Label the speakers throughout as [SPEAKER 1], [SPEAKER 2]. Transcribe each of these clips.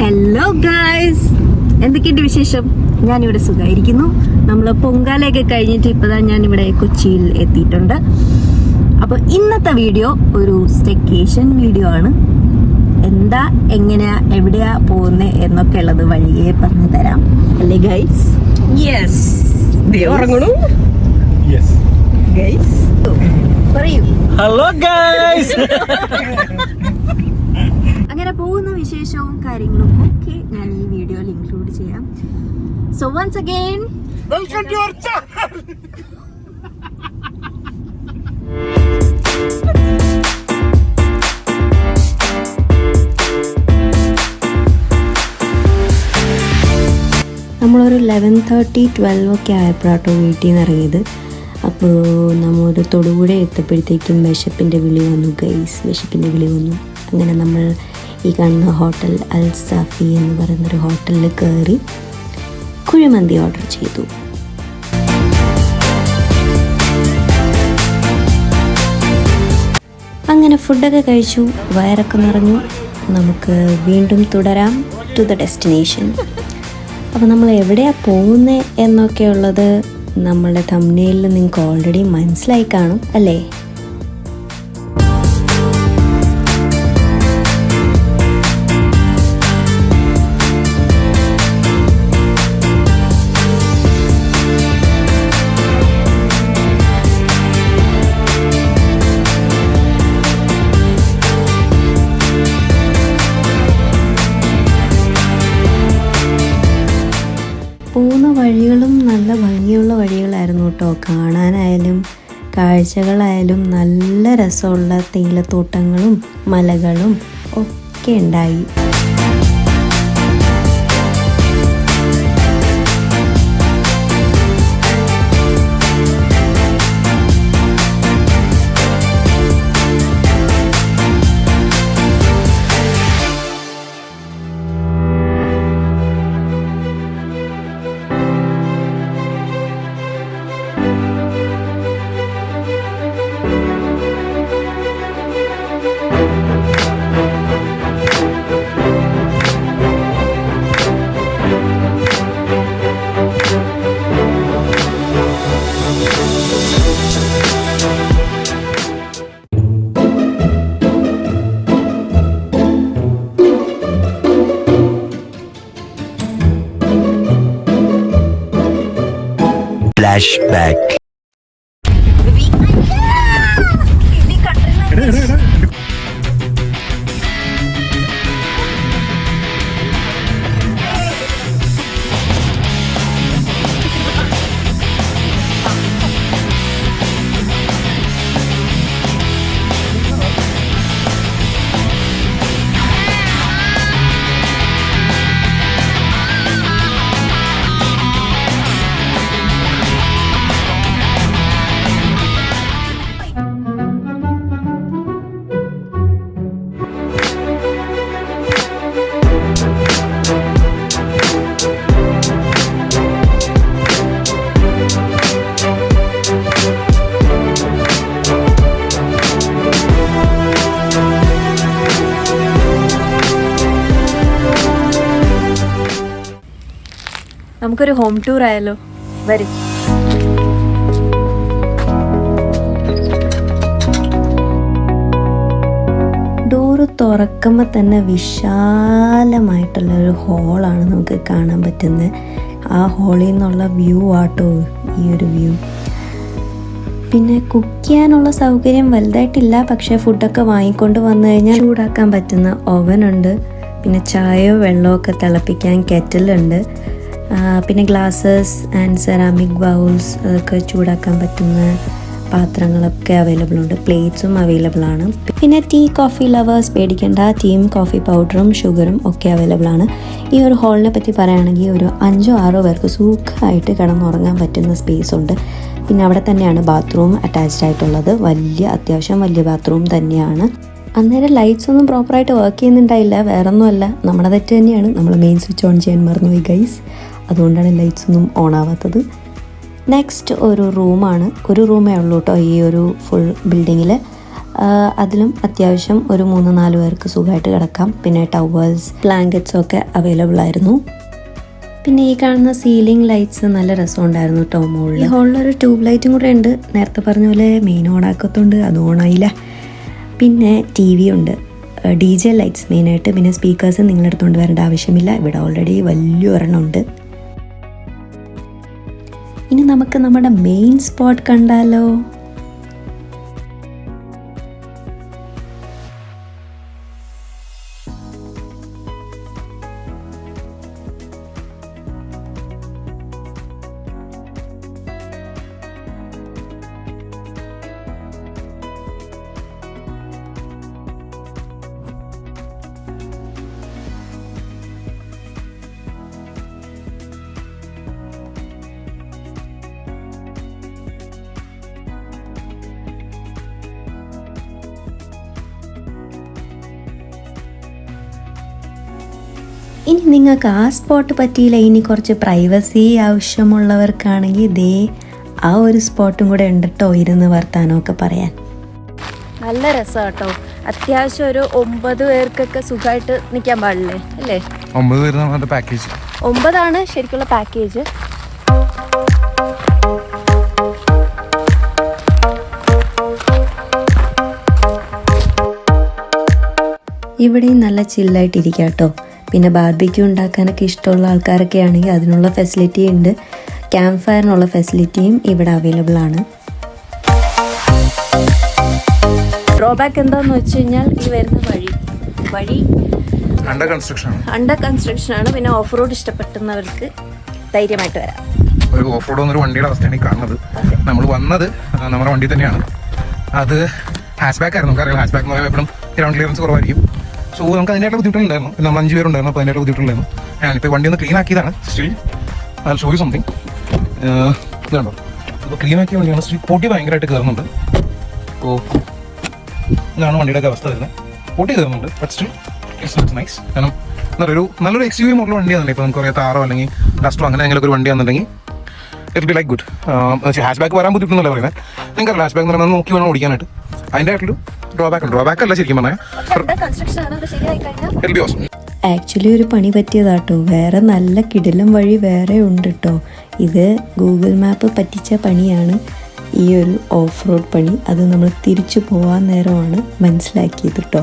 [SPEAKER 1] Hello guys, എന്തൊക്കെയുണ്ട് വിശേഷം? ഞാനിവിടെ സുഖമായിരിക്കുന്നു. നമ്മൾ പൊങ്കാലയൊക്കെ കഴിഞ്ഞിട്ട് ഇപ്പോഴാണ് ഞാനിവിടെ കൊച്ചിയിൽ എത്തിയിട്ടുണ്ട്. അപ്പോൾ ഇന്നത്തെ വീഡിയോ ഒരു സ്റ്റെക്കേഷൻ വീഡിയോ ആണ്. എന്താ, എങ്ങനെയാ, എവിടെയാ പോകുന്നത് എന്നൊക്കെ ഉള്ളത് വഴിയെ പറഞ്ഞു തരാം, അല്ലേ ഗൈസ്?
[SPEAKER 2] യെസ്, ഉറങ്ങണു.
[SPEAKER 1] ഗൈസ് പറയൂ.
[SPEAKER 2] Hello guys.
[SPEAKER 1] അങ്ങനെ പോകുന്ന വിശേഷവും കാര്യങ്ങളും ഒക്കെ ഞാൻ ഈ വീഡിയോയിൽ ഇൻക്ലൂഡ് ചെയ്യാം. So once again
[SPEAKER 2] welcome to our channel.
[SPEAKER 1] നമ്മളൊരു 11:30-12 ഒക്കെ ആയപ്പോഴാട്ടോ വീട്ടിൽ നിന്ന് ഇറങ്ങിയത്. അപ്പോൾ നമ്മളൊരു തൊടുപുഴ എത്തപ്പോഴത്തേക്കും വിശപ്പിൻ്റെ വിളി വന്നു ഗൈസ്, വിശപ്പിൻ്റെ വിളി വന്നു. അങ്ങനെ നമ്മൾ ഈ കാണുന്ന ഹോട്ടൽ അൽ സഫി എന്ന് പറയുന്നൊരു ഹോട്ടലിൽ കയറി കുഴിമന്തി ഓർഡർ ചെയ്തു. അങ്ങനെ ഫുഡൊക്കെ കഴിച്ചു, വയറൊക്കെ നിറഞ്ഞു. നമുക്ക് വീണ്ടും തുടരാം ടു ദ ഡെസ്റ്റിനേഷൻ. അപ്പോൾ നമ്മൾ എവിടെയാണ് പോകുന്നത് എന്നൊക്കെയുള്ളത് നമ്മളുടെ തംബ്നെയിലിൽ നിങ്ങൾക്ക് ഓൾറെഡി മനസ്സിലായി കാണും, അല്ലേ? പോകുന്ന വഴികളും നല്ല ഭംഗിയുള്ള വഴികളായിരുന്നു കേട്ടോ. കാണാനായാലും കാഴ്ചകളായാലും നല്ല രസമുള്ള തേയിലത്തോട്ടങ്ങളും മലകളും ഒക്കെ ഉണ്ടായി.
[SPEAKER 2] Flashback.
[SPEAKER 1] നമുക്കൊരു ഹോം ടൂർ ആയാലോ? വരും. ഡോറ് തുറക്കുമ്പോൾ തന്നെ വിശാലമായിട്ടുള്ള ഒരു ഹോളാണ് നമുക്ക് കാണാൻ പറ്റുന്നത്. ആ ഹോളിൽ നിന്നുള്ള വ്യൂ ആട്ടോ ഈ ഒരു വ്യൂ. പിന്നെ കുക്ക് ചെയ്യാനുള്ള സൗകര്യം വലുതായിട്ടില്ല, പക്ഷേ ഫുഡൊക്കെ വാങ്ങിക്കൊണ്ട് വന്നു കഴിഞ്ഞാൽ ചൂടാക്കാൻ പറ്റുന്ന ഓവനുണ്ട്. പിന്നെ ചായയോ വെള്ളമൊക്കെ തിളപ്പിക്കാൻ കെറ്റിലുണ്ട്. പിന്നെ ഗ്ലാസസ് ആൻഡ് സെറാമിക് ബൗൾസ് ഒക്കെ ചൂടാക്കാൻ പറ്റുന്ന പാത്രങ്ങളൊക്കെ അവൈലബിൾ ഉണ്ട്. പ്ലേറ്റ്സും അവൈലബിൾ ആണ്. പിന്നെ ടീ കോഫി ലവേഴ്സ് പേടിക്കേണ്ട, ടീയും കോഫി പൗഡറും ഷുഗറും ഒക്കെ അവൈലബിൾ ആണ്. ഈ ഒരു ഹാളിനെ പറ്റി പറയുകയാണെങ്കിൽ ഒരു 5-6 പേർക്ക് സുഖമായിട്ട് കിടന്നുറങ്ങാൻ പറ്റുന്ന സ്പേസ് ഉണ്ട്. പിന്നെ അവിടെ തന്നെയാണ് ബാത്റൂം അറ്റാച്ച്ഡ് ആയിട്ടുള്ളത്. അത്യാവശ്യം വലിയ ബാത്റൂം തന്നെയാണ്. അന്നേരം ലൈറ്റ്സ് ഒന്നും പ്രോപ്പറായിട്ട് വർക്ക് ചെയ്യുന്നുണ്ടായില്ല. വേറൊന്നുമല്ല, നമ്മുടെ തെറ്റ് തന്നെയാണ്. നമ്മൾ മെയിൻ സ്വിച്ച് ഓൺ ചെയ്യാൻ മറന്നുപോയി ഗൈസ്. അതുകൊണ്ടാണ് ലൈറ്റ്സ് ഒന്നും ഓൺ ആവാത്തത്. നെക്സ്റ്റ് ഒരു റൂമാണ്. ഒരു റൂമേ ഉള്ളൂ കേട്ടോ ഈ ഒരു ഫുൾ ബിൽഡിങ്ങിൽ. അതിലും അത്യാവശ്യം ഒരു 3-4 പേർക്ക് സുഖമായിട്ട് കിടക്കാം. പിന്നെ ടവൽസ്, ബ്ലാങ്കറ്റ്സ് ഒക്കെ അവൈലബിൾ ആയിരുന്നു. പിന്നെ ഈ കാണുന്ന സീലിംഗ് ലൈറ്റ്സ് നല്ല രസമുണ്ടായിരുന്നു കേട്ടോ. മുകളിൽ ഈ ഹോളിലൊരു ട്യൂബ് ലൈറ്റും കൂടെ ഉണ്ട്. നേരത്തെ പറഞ്ഞ പോലെ മെയിൻ ഓണാക്കത്തുണ്ട്, അത് ഓണായില്ല. പിന്നെ TV ഉണ്ട്, DJ ലൈറ്റ്സ് മെയിനായിട്ട്. പിന്നെ സ്പീക്കേഴ്സ് നിങ്ങളെടുത്തുകൊണ്ട് വരേണ്ട ആവശ്യമില്ല, ഇവിടെ ഓൾറെഡി വലിയൊരെണ്ണം ഉണ്ട്. ഇനി നമുക്ക് നമ്മുടെ മെയിൻ സ്പോട്ട് കണ്ടാലോ? ഇനി നിങ്ങൾക്ക് ആ സ്പോട്ട് പറ്റിയില്ല, ഇനി കുറച്ച് പ്രൈവസി ആവശ്യമുള്ളവർക്കാണെങ്കിൽ ദേ ആ ഒരു സ്പോട്ടും കൂടെ ഉണ്ട് കേട്ടോ, ഇരുന്ന് വർത്താനമൊക്കെ പറയാൻ.
[SPEAKER 3] നല്ല രസമാണ് കേട്ടോ. അത്യാവശ്യം ഒരു 9 പേർക്കൊക്കെ സുഖമായിട്ട് നിൽക്കാൻ പാടില്ലേ അല്ലേ?
[SPEAKER 4] 9 പേര് പാക്കേജ്
[SPEAKER 3] 9 ശരിക്കുള്ള പാക്കേജ്.
[SPEAKER 1] ഇവിടെയും നല്ല ചില്ലായിട്ടിരിക്കുക കേട്ടോ. പിന്നെ ബാർബിക്യൂ ഉണ്ടാക്കാനൊക്കെ ഇഷ്ടമുള്ള ആൾക്കാരൊക്കെ ആണെങ്കിൽ അതിനുള്ള ഫെസിലിറ്റി ഉണ്ട്. ക്യാമ്പ് ഫയറിനുള്ള ഫെസിലിറ്റിയും ഇവിടെ അവൈലബിൾ ആണ്.
[SPEAKER 3] ഡ്രോബാക്ക് എന്താന്ന് വെച്ച് കഴിഞ്ഞാൽ ഈ വരുന്ന വഴി
[SPEAKER 4] അണ്ടർ കൺസ്ട്രക്ഷൻ ആണ്.
[SPEAKER 3] പിന്നെ ഓഫ് റോഡ് ഇഷ്ടപ്പെടുന്നവർക്ക് ധൈര്യമായിട്ട് വരാം.
[SPEAKER 4] ഒരു ഓഫ് റോഡ് വന്നൊരു വണ്ടിയുടെ അവസ്ഥയാണ് ഈ കാണുന്നത്. നമ്മൾ വന്നത് നമ്മുടെ വണ്ടി തന്നെയാണ്. അത് ഹാച്ച് ബാക്ക് ആയിരുന്നു. നമുക്കറിയാം ഹാച്ച് ബാക്ക് എന്ന് പറയുമ്പോൾ എപ്പോഴും ഗ്രൗണ്ട് ക്ലിയറൻസ് കുറവായിരിക്കും. സോ നമുക്ക് അതിനായിട്ടുള്ള ബുദ്ധിമുട്ടുണ്ടായിരുന്നു. പിന്നെ നമ്മൾ 5 പേരുണ്ടായിരുന്നു, അപ്പോൾ അതിനായിട്ട് ബുദ്ധിമുട്ടുണ്ടായിരുന്നു. ഞാനിപ്പോൾ വണ്ടി ഒന്ന് ക്ലീൻ ആക്കിയതാണ്. Still I will show you something. ഇതുണ്ടോ, ഇപ്പോൾ ക്ലീൻ ആക്കിയ വണ്ടിയാണ്. സ്റ്റിൽ പൊടി ഭയങ്കരമായിട്ട് കയറുന്നുണ്ട്. അപ്പോൾ ഇതാണ് വണ്ടിയുടെ അവസ്ഥ വരുന്നത്. പൊടി കയറുന്നുണ്ട്, ബട്ട് സ്റ്റിൽ ഇറ്റ്സ് നൈസ്. കാരണം നല്ലൊരു XUV മോഡൽ വണ്ടിയാണല്ലേ. ഇപ്പോൾ നമുക്ക് പറയാം താറോ അല്ലെങ്കിൽ ഡസ്റ്റോ അങ്ങനെ എന്തെങ്കിലും ഒരു വണ്ടിയാണെന്നുണ്ടെങ്കിൽ it be like good. Hatchback വരാൻ ബുദ്ധിമുട്ടുന്നല്ലേ പറയുന്നത്. നിങ്ങൾക്ക് ഹാച്ച് ബാക്ക് എന്ന് പറയുന്നത് നോക്കി വേണം ഓടിക്കാനായിട്ട്. അതിൻ്റെ ആയിട്ടുള്ള ഡ്രോബാക്ക് അല്ല ശരിക്കും പറഞ്ഞാൽ.
[SPEAKER 1] ആക്ച്വലി ഒരു പണി പറ്റിയതാട്ടോ. വേറെ നല്ല കിടിലം വഴി വേറെ ഉണ്ട് കേട്ടോ. ഇത് ഗൂഗിൾ മാപ്പ് പറ്റിച്ച പണിയാണ് ഈ ഒരു ഓഫ് റോഡ് പണി. അത് നമ്മൾ തിരിച്ചു പോകാൻ നേരമാണ് മനസ്സിലാക്കിയത് കേട്ടോ.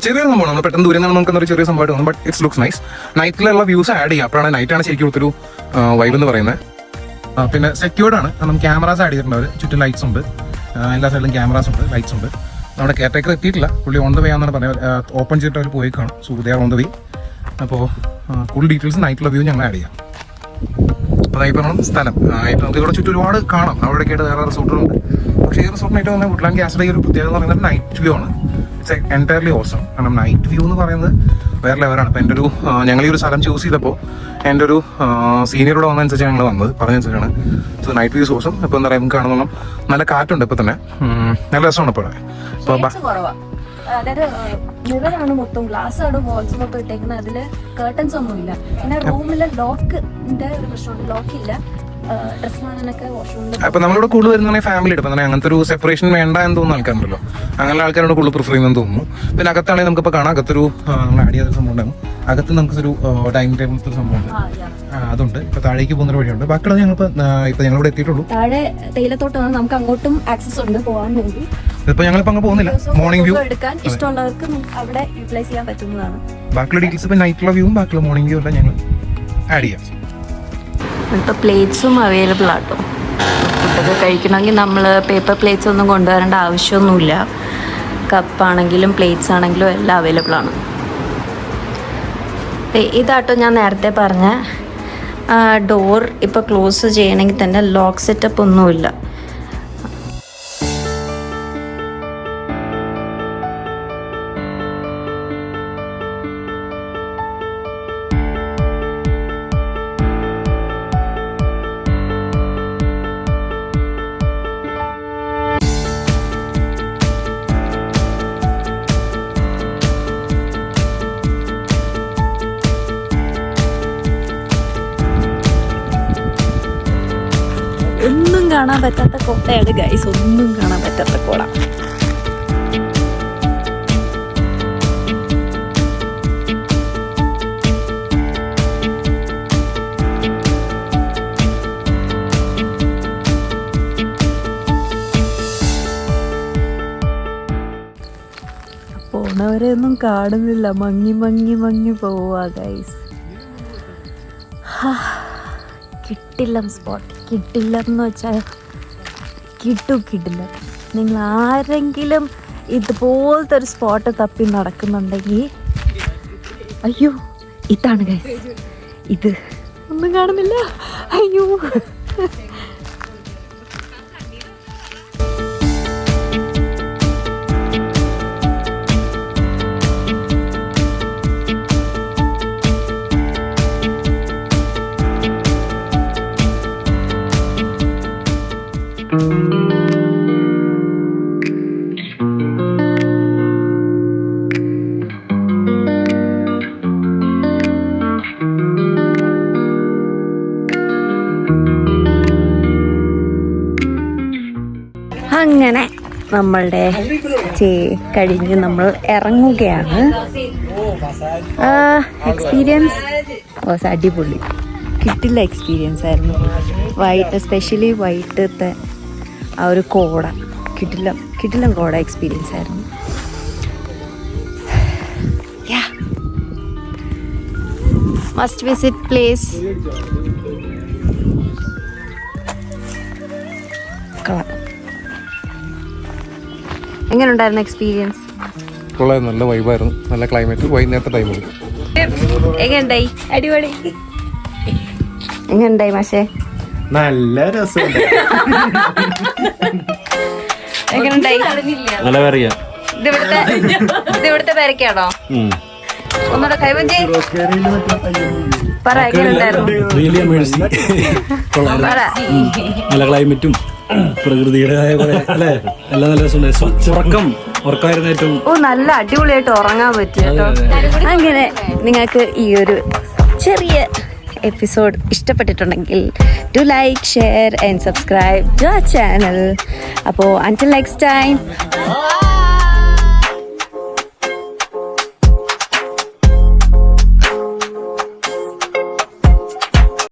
[SPEAKER 4] ചെറിയ സംഭവമാണ്, നമ്മൾ പെട്ടെന്ന് ദൂരം നമുക്ക് ഒരു ചെറിയ സംഭവമായിട്ട് തോന്നും. But it's looks nice. നൈറ്റിലുള്ള വ്യൂസ് ആഡ് ചെയ്യാം. അപ്പോഴാണ് നൈറ്റാണ് ശരിക്കും ഒരു വൈബ് എന്ന് പറയുന്നത്. പിന്നെ സെക്യൂർഡ് ആണ്, കാരണം ക്യാമറാസ് ആഡ് ചെയ്തിട്ടുണ്ട് അവർ. ചുറ്റും ലൈറ്റ്സ് ഉണ്ട്, എല്ലാ സൈഡിലും ക്യാമറാസ് ഉണ്ട്, ലൈറ്റ്സ് ഉണ്ട്. നമ്മുടെ കെയർ ടേക്കർ എത്തിയിട്ടില്ല, പുള്ളി ഓൺ ദ വേ ആണെന്നാണ് പറയുന്നത്. ഓപ്പൺ ചെയ്തിട്ട് അവർ പോയി കാണും. So they are on the way. അപ്പോൾ കൂടുതൽ ഡീറ്റെയിൽസ് നൈറ്റുള്ള വ്യൂ ഞങ്ങൾ ആഡ് ചെയ്യാം. അപ്പോൾ ഈ പറഞ്ഞ സ്ഥലം ഇപ്പോൾ നമുക്ക് ഇവിടെ ചുറ്റും ഒരുപാട് കാണാം. അവിടേക്ക് ആയിട്ട് വേറെ റിസോർട്ടുകളുണ്ട്. പക്ഷേ ഈ റിസോർട്ടിനായിട്ട് വന്നാൽ വുഡ്ലാൻഡ് ക്യാസിലെ ഒരു പ്രത്യേകത എന്ന് പറയുന്നത് നൈറ്റ് വ്യൂ ആണ്. It's entirely awesome. കാരണം നൈറ്റ് വ്യൂ എന്ന് പറയുന്നത് വേറെ ലെവലാണ്. അപ്പോൾ എൻ്റെ ഞങ്ങൾ ഈ ഒരു സ്ഥലം ചൂസ് ചെയ്തപ്പോൾ എൻ്റെ ഒരു സീനിയറോട് വന്നതനുസരിച്ച് ഞങ്ങൾ വന്നത് പറഞ്ഞനുസരിച്ചാണ്. So night view awesome. ഇപ്പോൾ എന്താ പറയുക, കാണുമ്പോൾ നല്ല കാറ്റുണ്ട്. ഇപ്പോൾ തന്നെ നല്ല രസമാണ്. ഇപ്പോൾ
[SPEAKER 3] അതായത് മിററാണ് മൊത്തം, ഗ്ലാസ് ആണ് വാൾസ് മൊത്തം ഇട്ടേക്കുന്നത്. അതില് കേർട്ടൻസ് ഒന്നുമില്ല. പിന്നെ റൂമില് ലോക്കിന്റെ ഒരു പ്രശ്നമുണ്ട്, ലോക്കില്ല. ഡ്രസ് മാറാനൊക്കെ വാഷ്റൂമിൽ.
[SPEAKER 4] അപ്പൊ നമ്മളിവിടെ കൂടുതൽ വരുന്ന ഫാമിലി ഇടും. അങ്ങനത്തെ ഒരു സെപ്പറേഷൻ വേണ്ട എന്ന് തോന്നുന്ന ആൾക്കാരുണ്ടല്ലോ, അങ്ങനെ ആൾക്കാരോട് കൂടുതൽ പ്രിഫർ ചെയ്യുന്നതെന്ന് തോന്നുന്നു. പിന്നെ അകത്താണെങ്കിൽ നമുക്കിപ്പോൾ കാണാം, അകത്തൊരു നമ്മൾ ആഡ് ചെയ്തൊരു സംഭവം ഉണ്ടാകും. അകത്ത് നമുക്കൊരു ഡൈനിങ് ടേബിളത്തെ ഒരു സംഭവം ഉണ്ട്, അതുണ്ട്. ഇപ്പൊ താഴേക്ക് പോകുന്ന വഴിയുണ്ട്. ബാക്കിയുള്ള ഞങ്ങളിപ്പോൾ ഞങ്ങളിവിടെ എത്തിയിട്ടുള്ളൂ.
[SPEAKER 3] താഴെ തേയിലത്തോട്ടമാണ്, നമുക്ക് അങ്ങോട്ടും ആക്സസ് ഉണ്ട് പോകാൻ വേണ്ടി.
[SPEAKER 4] ഇപ്പൊ ഞങ്ങളിപ്പോ അങ്ങ് പോകുന്നില്ല. മോർണിംഗ് വ്യൂ
[SPEAKER 3] എടുക്കാൻ ഇഷ്ടമുള്ളവർക്ക് അവിടെ യൂട്ടിലൈസ് ചെയ്യാൻ പറ്റുന്നതാണ്.
[SPEAKER 4] ബാക്കിയുള്ള ഡീറ്റെയിൽസ് ഇപ്പൊ നൈറ്റുള്ള വ്യൂവും ബാക്കിയുള്ള മോർണിംഗ് വ്യൂ എല്ലാം ഞങ്ങൾ ആഡ് ചെയ്യാം.
[SPEAKER 3] ഇപ്പോൾ പ്ലേറ്റ്സും അവൈലബിൾ ആട്ടോ. ഫുഡൊക്കെ കഴിക്കണമെങ്കിൽ നമ്മൾ പേപ്പർ പ്ലേറ്റ്സ് ഒന്നും കൊണ്ടുവരേണ്ട ആവശ്യമൊന്നുമില്ല. കപ്പാണെങ്കിലും പ്ലേറ്റ്സ് ആണെങ്കിലും എല്ലാം അവൈലബിൾ ആണ്. ഇതാട്ടോ ഞാൻ നേരത്തെ പറഞ്ഞ ഡോർ. ഇപ്പോൾ ക്ലോസ് ചെയ്യണമെങ്കിൽ തന്നെ ലോക്ക് സെറ്റപ്പ് ഒന്നുമില്ല. ഒന്നും കാണാൻ പറ്റാത്ത കോട്ടയാണ് ഗൈസ്, ഒന്നും കാണാൻ പറ്റാത്ത കോട. ഒന്നും കാണുന്നില്ല, മങ്ങി മങ്ങി മങ്ങി പോവുക ഗൈസ്. കിട്ടില്ല സ്പോട്ട്, കിട്ടില്ല എന്ന് വെച്ചാൽ കിട്ടില്ല. നിങ്ങൾ ആരെങ്കിലും ഇതുപോലത്തെ ഒരു സ്പോട്ട് തപ്പി നടക്കുന്നുണ്ടെങ്കിൽ, അയ്യോ ഇതാണ് ഗൈസ്, ഇത് ഒന്നും കാണുന്നില്ല, അയ്യോ. അങ്ങനെ നമ്മളുടെ കഴിഞ്ഞ് നമ്മൾ ഇറങ്ങുകയാണ്. എക്സ്പീരിയൻസ് വാസ് അടിപൊളി, കിട്ടില്ല എക്സ്പീരിയൻസ് ആയിരുന്നു. എസ്പെഷ്യലി വൈകിട്ടത്തെ ആ ഒരു കോട, കിട്ടില്ല കോട എക്സ്പീരിയൻസ് ആയിരുന്നു. Must visit place. എങ്ങനെ ഉണ്ടായിരുന്നു എക്സ്പീരിയൻസ്?
[SPEAKER 4] നല്ല വൈബായിരുന്നു, നല്ല ക്ലൈമറ്റ്, വൈകുന്നേരത്തെ ടൈമിൽ.
[SPEAKER 3] എങ്ങനെയുണ്ടായി? അടിപൊളി. എങ്ങനെയുണ്ടായി മാഷേ?
[SPEAKER 5] നല്ല രസമുണ്ട്.
[SPEAKER 3] എങ്ങനെയുണ്ടായി?
[SPEAKER 5] നല്ല പറയാ.
[SPEAKER 3] ഇതിവിടുത്തെ പേരക്കാണോ? ഒന്നുകൂടെ കൈവൻ ചെയ് പറ, എങ്ങനെയുണ്ടായിരുന്നു?
[SPEAKER 5] നല്ല ക്ലൈമറ്റും പ്രകൃതിയുടേതായ അല്ലേ, എല്ലാം നല്ല രസമുണ്ടായി. ഉറക്കമായിരുന്നു ഏറ്റവും.
[SPEAKER 3] നല്ല അടിപൊളിയായിട്ട് ഉറങ്ങാൻ പറ്റി കേട്ടോ. അങ്ങനെ നിങ്ങൾക്ക് ഈ ഒരു ചെറിയ എപ്പിസോഡ് ഇഷ്ടപ്പെട്ടിട്ടുണ്ടെങ്കിൽ do like, share and subscribe to our channel. അപ്പോൾ until next time.